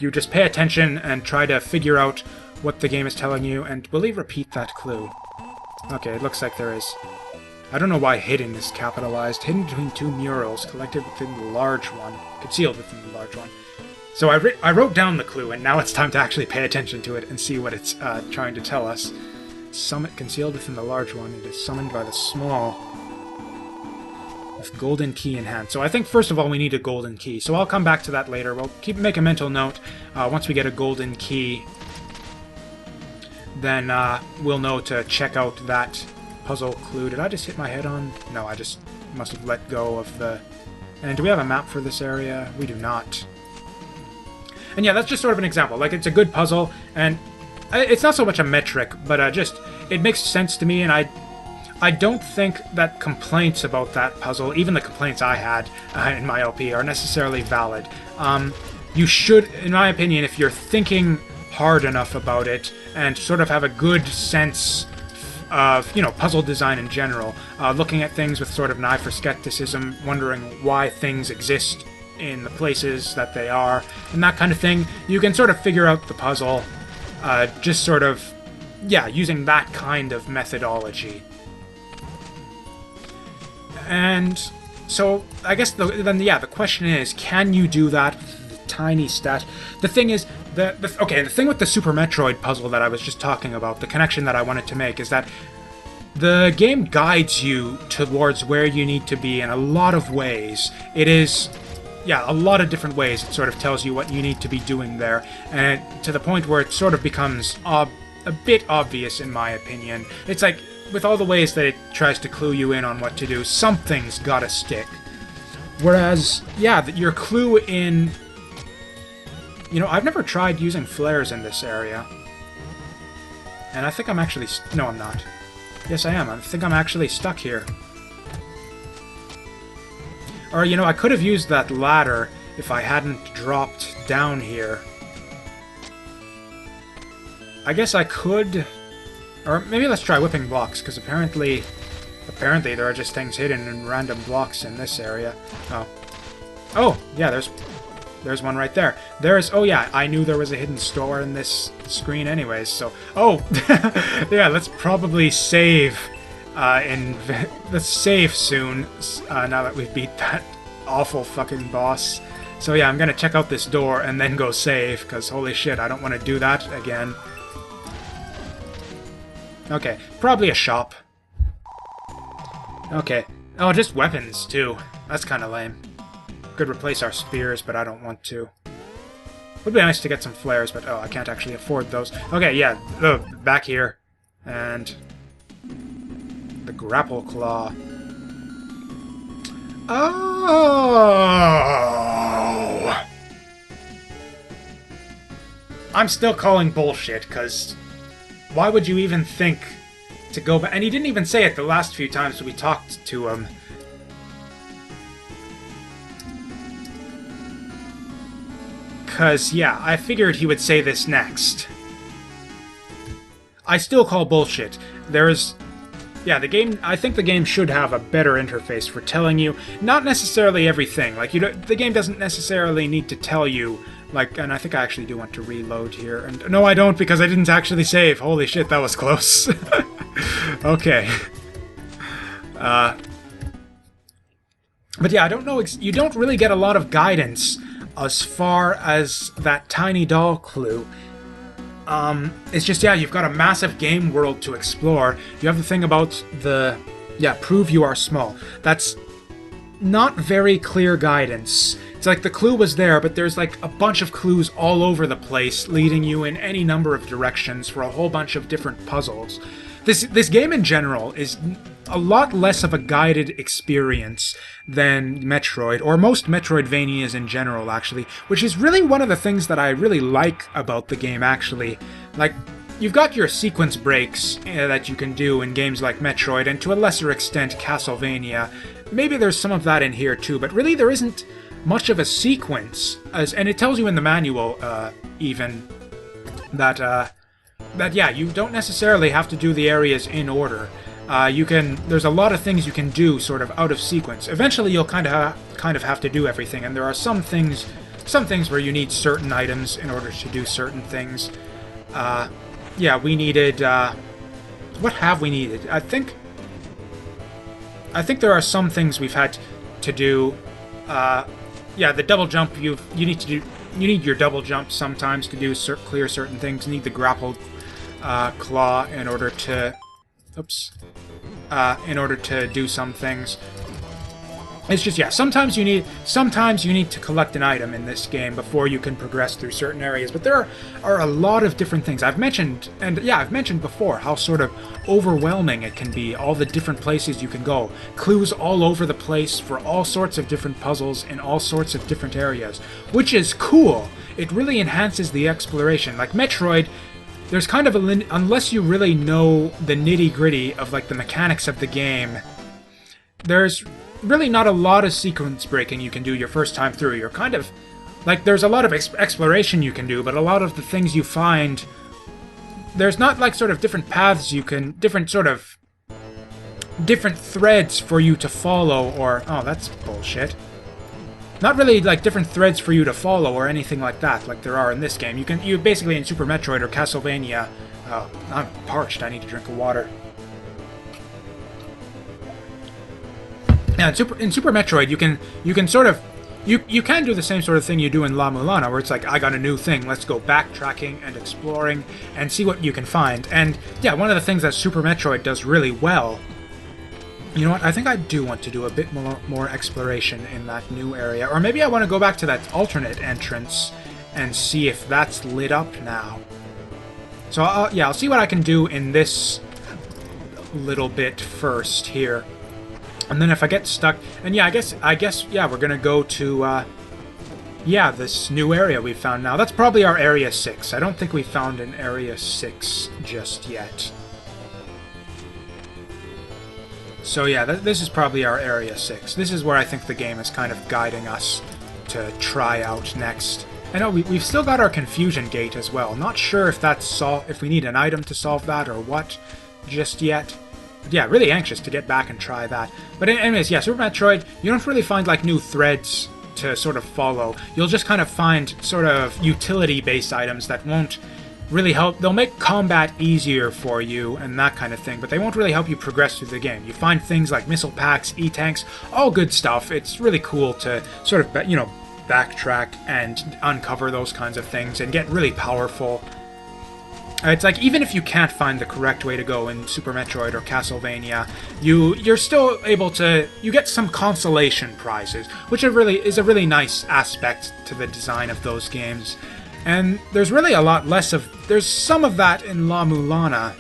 you just pay attention and try to figure out what the game is telling you, and will he repeat that clue? Okay, it looks like there is. I don't know why hidden is capitalized. Hidden between two murals, collected within the large one, concealed within the large one. So I wrote down the clue, and now it's time to actually pay attention to it and see what it's trying to tell us. Summit concealed within the large one. It is summoned by the small. With golden key in hand. So I think first of all we need a golden key. So I'll come back to that later. We'll make a mental note. Once we get a golden key, then we'll know to check out that puzzle clue. Did I just hit my head on? No, I just must have let go of the... And do we have a map for this area? We do not. And yeah, that's just sort of an example. Like, it's a good puzzle, and it's not so much a metric, but just, it makes sense to me, and I don't think that complaints about that puzzle, even the complaints I had in my LP, are necessarily valid. You should, in my opinion, if you're thinking hard enough about it, and sort of have a good sense of, you know, puzzle design in general, looking at things with sort of an eye for skepticism, wondering why things exist in the places that they are, and that kind of thing, you can sort of figure out the puzzle, just sort of, yeah, using that kind of methodology. And so, I guess, the question is, can you do that with the tiny stat? The thing is, the thing with the Super Metroid puzzle that I was just talking about, the connection that I wanted to make, is that the game guides you towards where you need to be in a lot of ways. It is... yeah, a lot of different ways it sort of tells you what you need to be doing there, and to the point where it sort of becomes a bit obvious, in my opinion. It's like, with all the ways that it tries to clue you in on what to do, something's gotta stick. Whereas, yeah, your clue in... You know, I've never tried using flares in this area. And I think I'm actually... No, I'm not. Yes, I am. I think I'm actually stuck here. Or, you know, I could have used that ladder if I hadn't dropped down here. I guess I could... Or maybe let's try whipping blocks, because apparently there are just things hidden in random blocks in this area. Oh. Oh, yeah, there's one right there. Oh yeah, I knew there was a hidden store in this screen anyways, so... Oh! Yeah, let's probably save... let's save soon, now that we've beat that awful fucking boss. So yeah, I'm gonna check out this door and then go save, because holy shit, I don't want to do that again. Okay, probably a shop. Okay. Oh, just weapons, too. That's kind of lame. Could replace our spears, but I don't want to. Would be nice to get some flares, but oh, I can't actually afford those. Okay, yeah, back here. And... the grapple claw. Oh! I'm still calling bullshit, because why would you even think to go back? And he didn't even say it the last few times we talked to him. Because, yeah, I figured he would say this next. I still call bullshit. There's... Yeah, I think the game should have a better interface for telling you, not necessarily everything. Like, the game doesn't necessarily need to tell you, like, and I think I actually do want to reload here. And no, I don't, because I didn't actually save. Holy shit, that was close. Okay. But yeah, I don't know, you don't really get a lot of guidance as far as that tiny doll clue. It's just, yeah, you've got a massive game world to explore. You have the thing about the, yeah, prove you are small. That's not very clear guidance. It's like the clue was there, but there's like a bunch of clues all over the place, leading you in any number of directions for a whole bunch of different puzzles. This game in general is a lot less of a guided experience than Metroid, or most Metroidvanias in general, actually, which is really one of the things that I really like about the game, actually. Like, you've got your sequence breaks that you can do in games like Metroid, and to a lesser extent Castlevania. Maybe there's some of that in here too, but really there isn't much of a sequence, and it tells you in the manual, even, that yeah, you don't necessarily have to do the areas in order. There's a lot of things you can do sort of out of sequence. Eventually you'll kind of have to do everything, and there are some things some things where you need certain items in order to do certain things. Yeah, we needed... what have we needed? I think there are some things we've had to do. Yeah, the double jump you need to do. You need your double jump sometimes to do clear certain things. You need the grapple claw in order to... Oops. In order to do some things. It's just, yeah, sometimes you need to collect an item in this game before you can progress through certain areas, but there are a lot of different things. I've mentioned before how sort of overwhelming it can be, all the different places you can go. Clues all over the place for all sorts of different puzzles in all sorts of different areas, which is cool. It really enhances the exploration. Like Metroid, there's kind of unless you really know the nitty-gritty of like the mechanics of the game, there's really not a lot of sequence breaking you can do your first time through. You're kind of like, there's a lot of exploration you can do, but a lot of the things you find, there's not like sort of different paths you can, different threads for you to follow, or oh, that's bullshit. Not really like different threads for you to follow or anything like that, like there are in this game. You basically in Super Metroid or Castlevania. Oh, I'm parched. I need a drink of water. Yeah, in Super Metroid, you can sort of you can do the same sort of thing you do in La-Mulana, where it's like, I got a new thing, let's go backtracking and exploring and see what you can find. And yeah, one of the things that Super Metroid does really well. You know what? I think I do want to do a bit more exploration in that new area, or maybe I want to go back to that alternate entrance and see if that's lit up now. So yeah, I'll see what I can do in this little bit first here. And then if I get stuck, and yeah, I guess, yeah, we're gonna go to, yeah, this new area we found now. That's probably our Area 6. I don't think we found an Area 6 just yet. So yeah, this is probably our Area 6. This is where I think the game is kind of guiding us to try out next. I know we've still got our Confusion Gate as well. Not sure if that's if we need an item to solve that or what just yet. Yeah, really anxious to get back and try that. But anyways, yeah, Super Metroid, you don't really find like new threads to sort of follow. You'll just kind of find sort of utility-based items that won't really help. They'll make combat easier for you and that kind of thing, but they won't really help you progress through the game. You find things like missile packs, E-tanks, all good stuff. It's really cool to sort of, you know, backtrack and uncover those kinds of things and get really powerful. It's like, even if you can't find the correct way to go in Super Metroid or Castlevania, you're still able to... You get some consolation prizes, which is a really nice aspect to the design of those games. And there's really a lot less of... There's some of that in La-Mulana,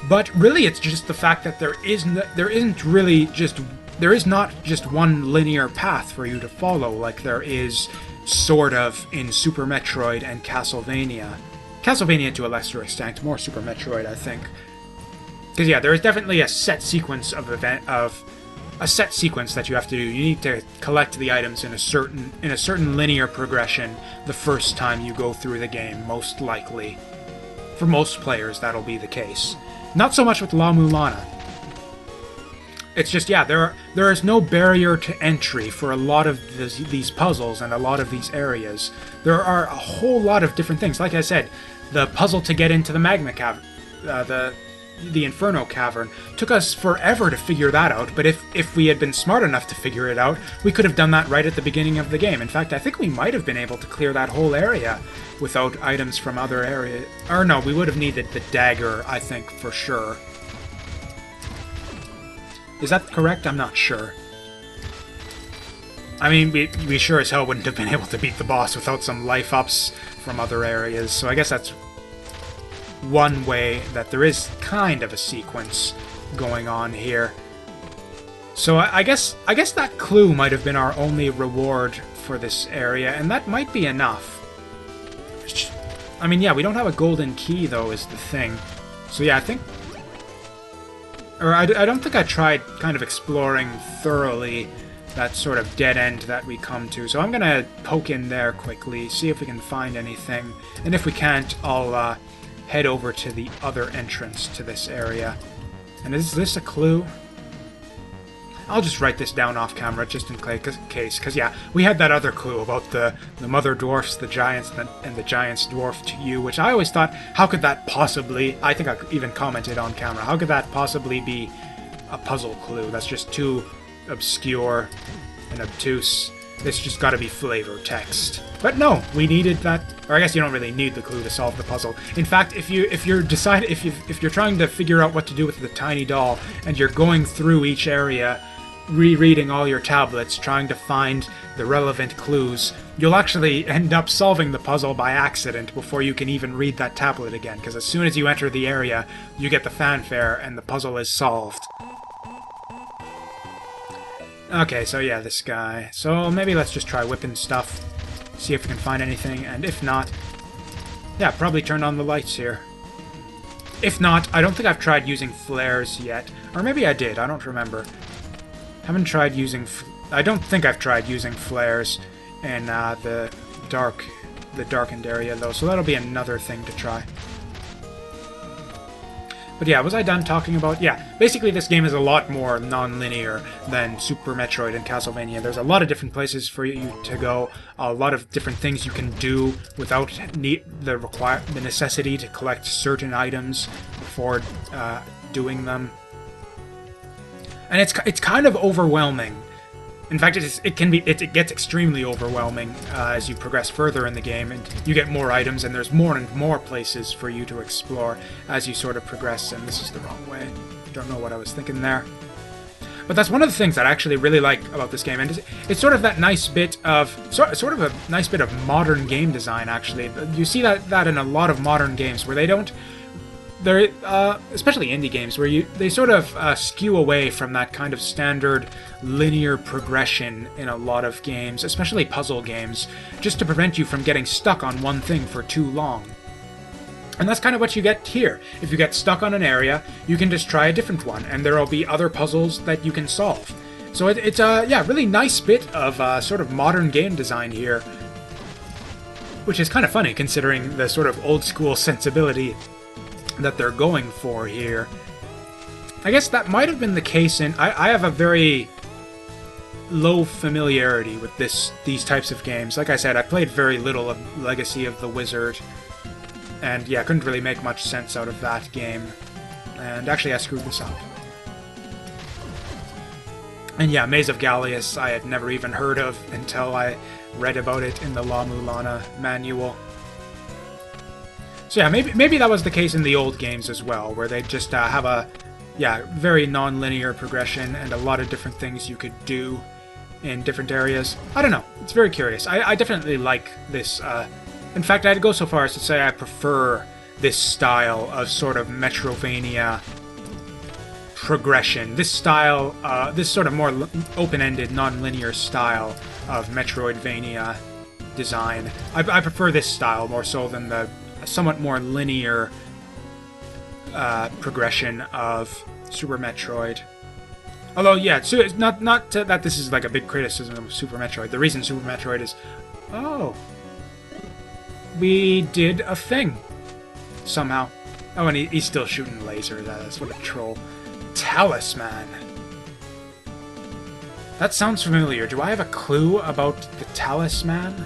but really it's just the fact that there is not just one linear path for you to follow like there is sort of in Super Metroid and Castlevania. Castlevania to a lesser extent, more Super Metroid, I think. Because yeah, there is definitely a set sequence a set sequence that you have to do. You need to collect the items in a certain linear progression the first time you go through the game, most likely. For most players, that'll be the case. Not so much with La-Mulana. It's just, yeah, there is no barrier to entry for a lot of these puzzles and a lot of these areas. There are a whole lot of different things. Like I said, the puzzle to get into the magma cavern, the Inferno Cavern, took us forever to figure that out, but if we had been smart enough to figure it out, we could have done that right at the beginning of the game. In fact, I think we might have been able to clear that whole area without items from other areas. Or no, we would have needed the dagger, I think, for sure. Is that correct? I'm not sure. I mean, we sure as hell wouldn't have been able to beat the boss without some life-ups from other areas, so I guess that's one way that there is kind of a sequence going on here. So I guess that clue might have been our only reward for this area, and that might be enough. I mean, yeah, we don't have a golden key, though, is the thing. So yeah, I think... Or I don't think I tried kind of exploring thoroughly that sort of dead end that we come to. So I'm going to poke in there quickly, see if we can find anything. And if we can't, I'll head over to the other entrance to this area. And is this a clue? I'll just write this down off camera just in case, because yeah, we had that other clue about the mother dwarfs, the giants, and the giants dwarfed you, which I always thought, how could that possibly, I think I even commented on camera, how could that possibly be a puzzle clue? That's just too obscure and obtuse. This just got to be flavor text. But no, we needed that. Or I guess you don't really need the clue to solve the puzzle. In fact, if you're trying to figure out what to do with the tiny doll and you're going through each area, rereading all your tablets, trying to find the relevant clues, you'll actually end up solving the puzzle by accident before you can even read that tablet again. Because as soon as you enter the area, you get the fanfare and the puzzle is solved. Okay, so yeah, this guy. So maybe let's just try whipping stuff. See if we can find anything, and if not... Yeah, probably turn on the lights here. If not, I don't think I've tried using flares yet. Or maybe I did, I don't remember. Haven't tried using... I don't think I've tried using flares in the darkened area, though, so that'll be another thing to try. But yeah, was I done talking about... Yeah, basically this game is a lot more non-linear than Super Metroid and Castlevania. There's a lot of different places for you to go, a lot of different things you can do without the necessity to collect certain items before doing them. And it's kind of overwhelming. In fact, it gets extremely overwhelming as you progress further in the game, and you get more items, and there's more and more places for you to explore as you sort of progress. And this is the wrong way. Don't know what I was thinking there. But that's one of the things that I actually really like about this game, and it's sort of that nice bit of sort of a nice bit of modern game design. Actually, you see that in a lot of modern games where they don't. They're especially indie games where they sort of skew away from that kind of standard linear progression in a lot of games, especially puzzle games, just to prevent you from getting stuck on one thing for too long. And that's kind of what you get here. If you get stuck on an area, you can just try a different one, and there will be other puzzles that you can solve. So it's a really nice bit of sort of modern game design here, which is kind of funny considering the sort of old school sensibility that they're going for here. I guess that might have been the case in... I have a very low familiarity with these types of games. Like I said, I played very little of Legacy of the Wizard, and yeah, couldn't really make much sense out of that game. And actually, I screwed this up. And yeah, Maze of Gallius I had never even heard of until I read about it in the La-Mulana manual. So yeah, maybe that was the case in the old games as well, where they just have a very non-linear progression and a lot of different things you could do in different areas. I don't know. It's very curious. I definitely like this. In fact, I'd go so far as to say I prefer this style of sort of Metrovania progression. This style, this sort of more open-ended, non-linear style of Metroidvania design. I prefer this style more so than the somewhat more linear progression of Super Metroid. Although, yeah, so it's not that this is like a big criticism of Super Metroid. The reason Super Metroid is... Oh. We did a thing. Somehow. Oh, and he's still shooting lasers at us. What a troll. Talisman. That sounds familiar. Do I have a clue about the Talisman?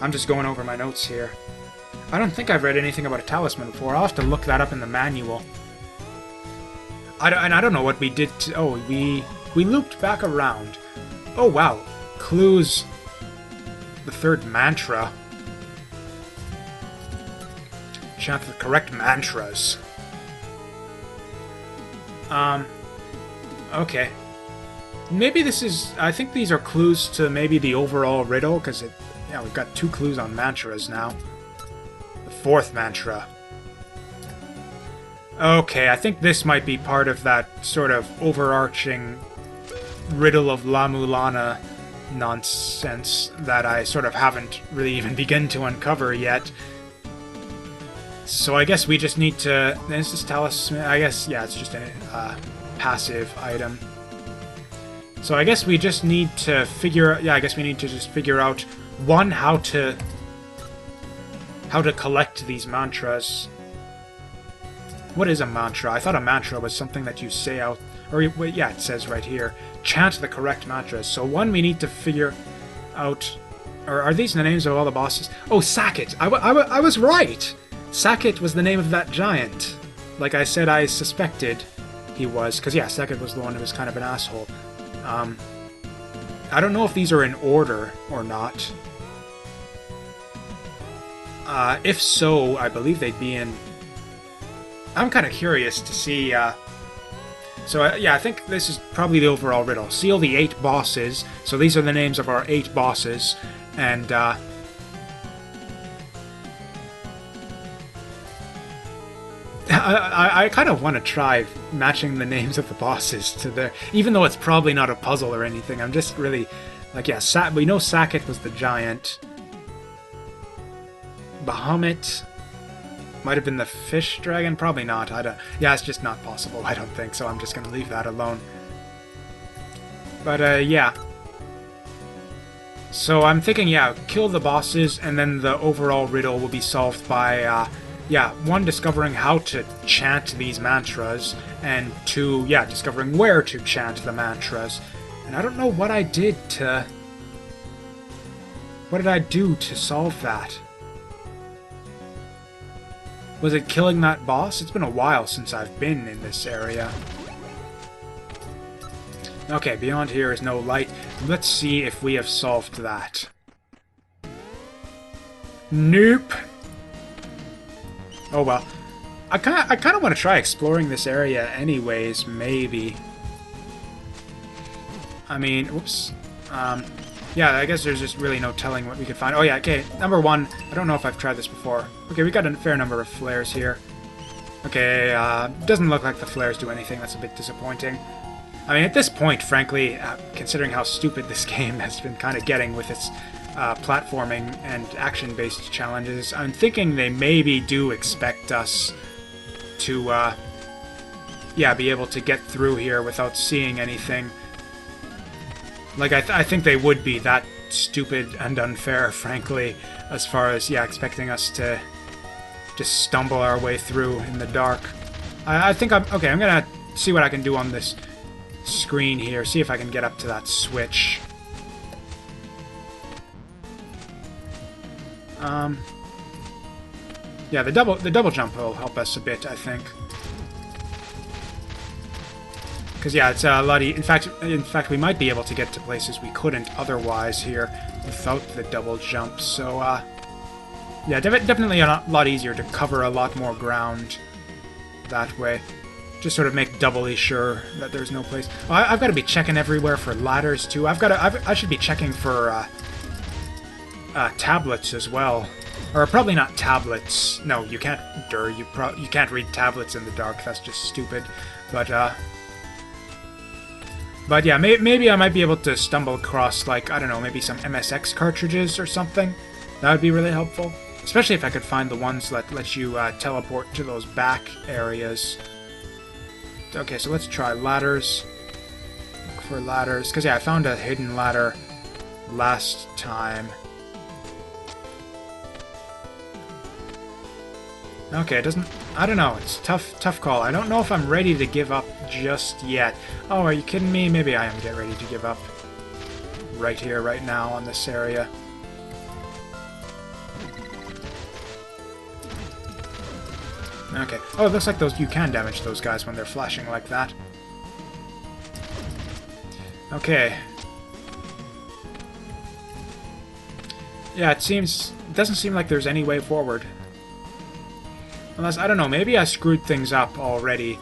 I'm just going over my notes here. I don't think I've read anything about a talisman before. I'll have to look that up in the manual. I don't know what we did to... Oh, we looped back around. Oh, wow. Clues. The third mantra. Chant the correct mantras. Okay. Maybe this is... I think these are clues to maybe the overall riddle, because it... Yeah, we've got 2 clues on mantras now. The 4th mantra. Okay, I think this might be part of that sort of overarching riddle of La-Mulana nonsense that I sort of haven't really even begun to uncover yet. So I guess we just need to... Is this talisman? I guess, yeah, it's just a passive item. So I guess we just need to figure... Yeah, I guess we need to just figure out... One, how to collect these mantras. What is a mantra? I thought a mantra was something that you say out... Or, yeah, it says right here. Chant the correct mantras. So one, we need to figure out... Or are these the names of all the bosses? Oh, Sackett! I was right! Sackett was the name of that giant. Like I said, I suspected he was. Because, yeah, Sackett was the one who was kind of an asshole. I don't know if these are in order or not. If so, I believe they'd be in... I'm kind of curious to see... yeah, I think this is probably the overall riddle. Seal the 8 bosses. So these are the names of our 8 bosses. And, I kind of want to try matching the names of the bosses to their... Even though it's probably not a puzzle or anything. I'm just really... Like, yeah, we know Sackett was the giant. Bahamut might have been the fish dragon. Probably not. I don't... Yeah, it's just not possible. I don't think so. I'm just going to leave that alone. But, yeah. So I'm thinking, yeah, kill the bosses, and then the overall riddle will be solved by... yeah, 1, discovering how to chant these mantras, and 2, yeah, discovering where to chant the mantras. And I don't know what I did to... What did I do to solve that? Was it killing that boss? It's been a while since I've been in this area. Okay, beyond here is no light. Let's see if we have solved that. Nope. Oh well. I kind of want to try exploring this area anyways, maybe. I mean, oops. Yeah, I guess there's just really no telling what we could find. Oh yeah, okay, number 1. I don't know if I've tried this before. Okay, we got a fair number of flares here. Okay, doesn't look like the flares do anything. That's a bit disappointing. I mean, at this point, frankly, considering how stupid this game has been kind of getting with its platforming and action-based challenges, I'm thinking they maybe do expect us to, yeah, be able to get through here without seeing anything. Like, I think they would be that stupid and unfair, frankly, as far as, yeah, expecting us to just stumble our way through in the dark. I think okay, I'm gonna see what I can do on this screen here, see if I can get up to that switch. Yeah, the double jump will help us a bit, I think. Because yeah, it's a lot. In fact, we might be able to get to places we couldn't otherwise here without the double jump. So yeah, definitely a lot easier to cover a lot more ground that way. Just sort of make doubly sure that there's no place. Oh, I've got to be checking everywhere for ladders too. I should be checking for tablets as well, or probably not tablets. No, you can't. You can't read tablets in the dark. That's just stupid. But yeah, maybe I might be able to stumble across, like, I don't know, maybe some MSX cartridges or something. That would be really helpful. Especially if I could find the ones that let you teleport to those back areas. Okay, so let's try ladders. Look for ladders. Because, yeah, I found a hidden ladder last time. Okay, it doesn't... I don't know. It's tough call. I don't know if I'm ready to give up just yet. Oh, are you kidding me? Maybe I am ready to give up right here, right now, on this area. Okay. Oh, it looks like you can damage those guys when they're flashing like that. Okay. Yeah, it doesn't seem like there's any way forward. Unless, I don't know, maybe I screwed things up already.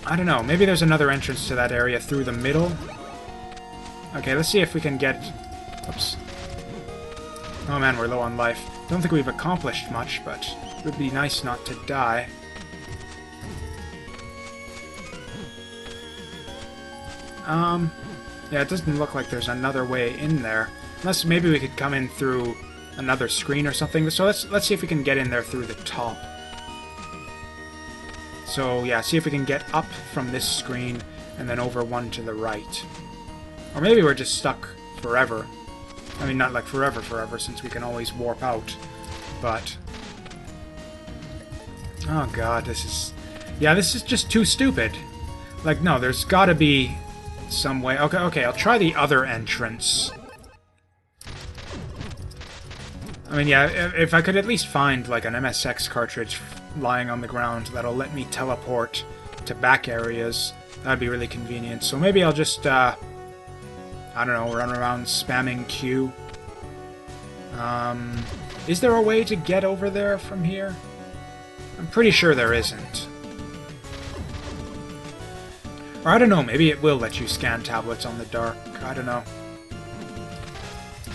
I don't know, maybe there's another entrance to that area through the middle. Okay, let's see if we can get... Oops. Oh man, we're low on life. Don't think we've accomplished much, but it would be nice not to die. Yeah, it doesn't look like there's another way in there. Unless maybe we could come in through another screen or something. So let's see if we can get in there through the top. So yeah, see if we can get up from this screen and then over one to the right. Or maybe we're just stuck forever. I mean, not like forever, since we can always warp out. But Oh god, this is... Yeah, this is just too stupid. Like, no, there's gotta be some way... Okay, I'll try the other entrance. I mean, yeah, if I could at least find, like, an MSX cartridge lying on the ground that'll let me teleport to back areas, that'd be really convenient. So maybe I'll just, I don't know, run around spamming Q. Is there a way to get over there from here? I'm pretty sure there isn't. Or I don't know, maybe it will let you scan tablets on the dark. I don't know.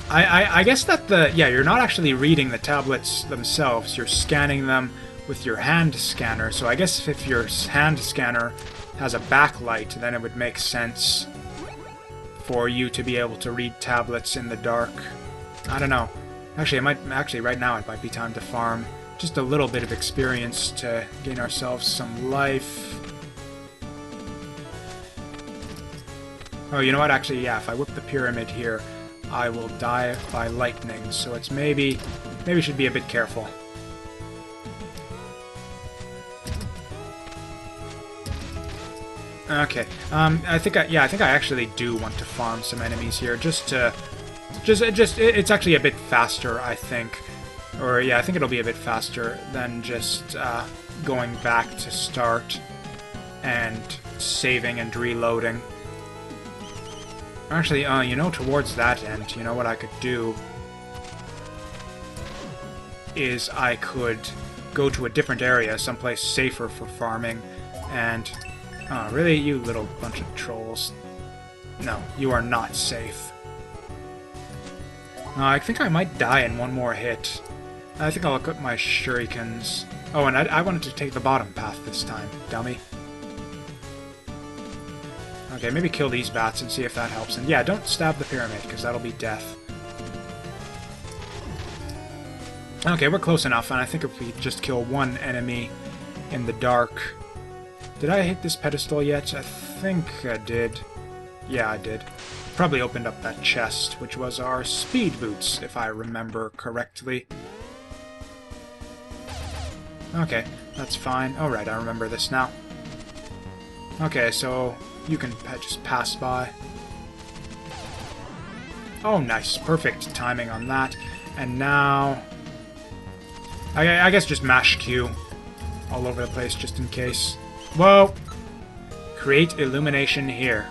I guess that yeah, you're not actually reading the tablets themselves, you're scanning them with your hand scanner, so I guess if your hand scanner has a backlight, then it would make sense for you to be able to read tablets in the dark. I don't know. Actually, right now it might be time to farm just a little bit of experience to gain ourselves some life. Oh, you know what? Actually, yeah, if I whip the pyramid here, I will die by lightning, so it's maybe should be a bit careful. Okay, I think I actually do want to farm some enemies here, it's actually a bit faster, I think. Or, yeah, I think it'll be a bit faster than just going back to start and saving and reloading. Actually, you know, towards that end, you know what I could do is I could go to a different area, someplace safer for farming, and... Oh, really? You little bunch of trolls. No, you are not safe. I think I might die in one more hit. I think I'll equip my shurikens. Oh, and I wanted to take the bottom path this time, dummy. Okay, maybe kill these bats and see if that helps. And yeah, don't stab the pyramid, because that'll be death. Okay, we're close enough, and I think if we just kill one enemy in the dark... Did I hit this pedestal yet? I think I did. Yeah, I did. Probably opened up that chest, which was our speed boots, if I remember correctly. Okay, that's fine. Alright, I remember this now. Okay, so you can just pass by. Oh, nice. Perfect timing on that. And now... I guess just mash Q all over the place, just in case. Whoa! Create illumination here.